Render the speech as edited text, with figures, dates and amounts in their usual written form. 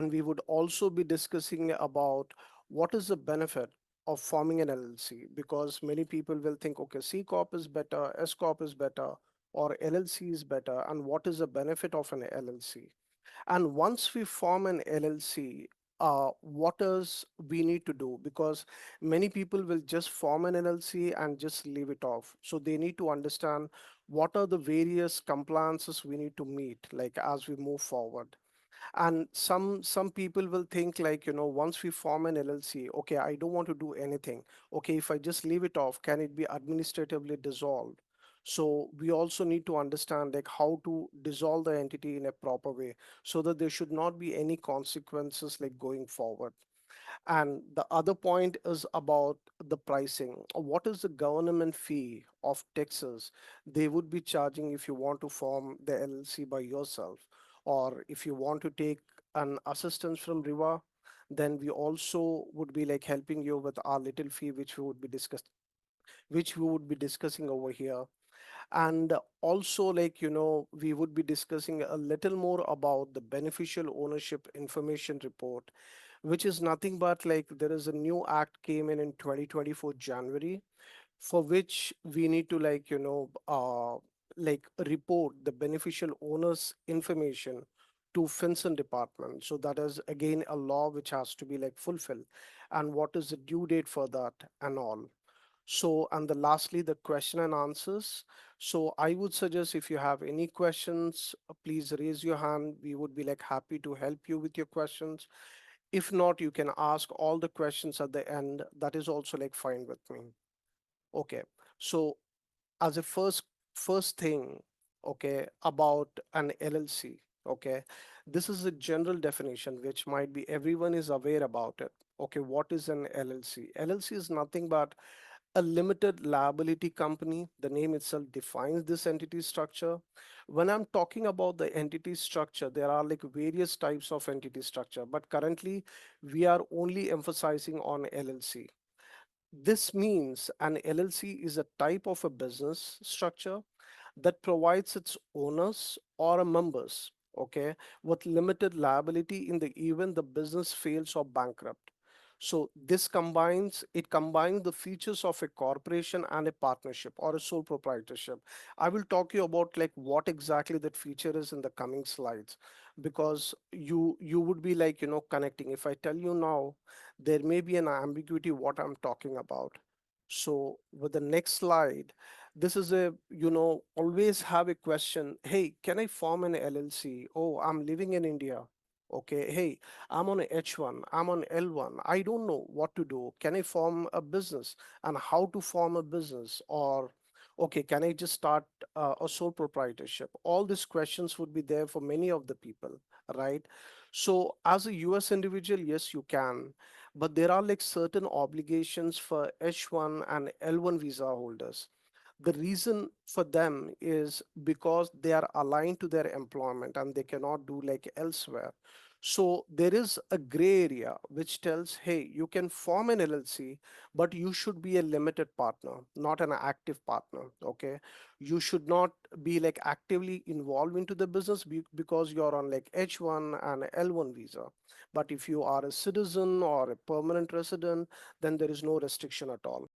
And we would also be discussing about what is the benefit of forming an LLC, because many people will think, okay, C Corp is better, S Corp is better, or LLC is better, and what is the benefit of an LLC? And once we form an LLC, what does we need to do? Because many people will just form an LLC and just leave it off. So they need to understand what are the various compliances we need to meet, like as we move forward. And some people will think like, once we form an LLC, okay, I don't want to do anything. Okay, if I just leave it off, can it be administratively dissolved? So we also need to understand like how to dissolve the entity in a proper way, so that there should not be any consequences like going forward. And the other point is about the pricing. What is the government fee of Texas they would be charging if you want to form the LLC by yourself? Or if you want to take an assistance from Riwa, then we also would be like helping you with our little fee, which we would be discussing over here. And also, like, we would be discussing a little more about the beneficial ownership information report, which is nothing but like there is a new act came in 2024 January, for which we need to like, like report the beneficial owners information to FinCEN department. So that is again a law which has to be like fulfilled, and what is the due date for that and all. So, and the lastly, the question and answers. So I would suggest if you have any questions, please raise your hand. We would be like happy to help you with your questions. If not, you can ask all the questions at the end. That is also like fine with me. Okay. So as a first thing, okay, about an LLC, okay, this is a general definition which might be everyone is aware about it. Okay, what is an LLC? LLC is nothing but a limited liability company. The name itself defines this entity structure. When I'm talking about the entity structure, there are like various types of entity structure, but currently we are only emphasizing on LLC. This means an LLC is a type of a business structure that provides its owners or members, okay, with limited liability in the event the business fails or bankrupt. So it combines the features of a corporation and a partnership or a sole proprietorship. I will talk you about like what exactly that feature is in the coming slides, because you would be like, connecting. If I tell you now, there may be an ambiguity what I'm talking about. So with the next slide, this is a, always have a question. Hey, can I form an LLC? Oh, I'm living in India. Okay. Hey, I'm on a H1, I'm on L1. I don't know what to do. Can I form a business, and how to form a business? Or, okay, can I just start a sole proprietorship? All these questions would be there for many of the people, right? So as a US individual, yes, you can, but there are like certain obligations for H1 and L1 visa holders. The reason for them is because they are aligned to their employment and they cannot do like elsewhere. So there is a gray area which tells, hey, you can form an LLC, but you should be a limited partner, not an active partner. Okay. You should not be like actively involved into the business because you're on like H1 and L1 visa. But if you are a citizen or a permanent resident, then there is no restriction at all.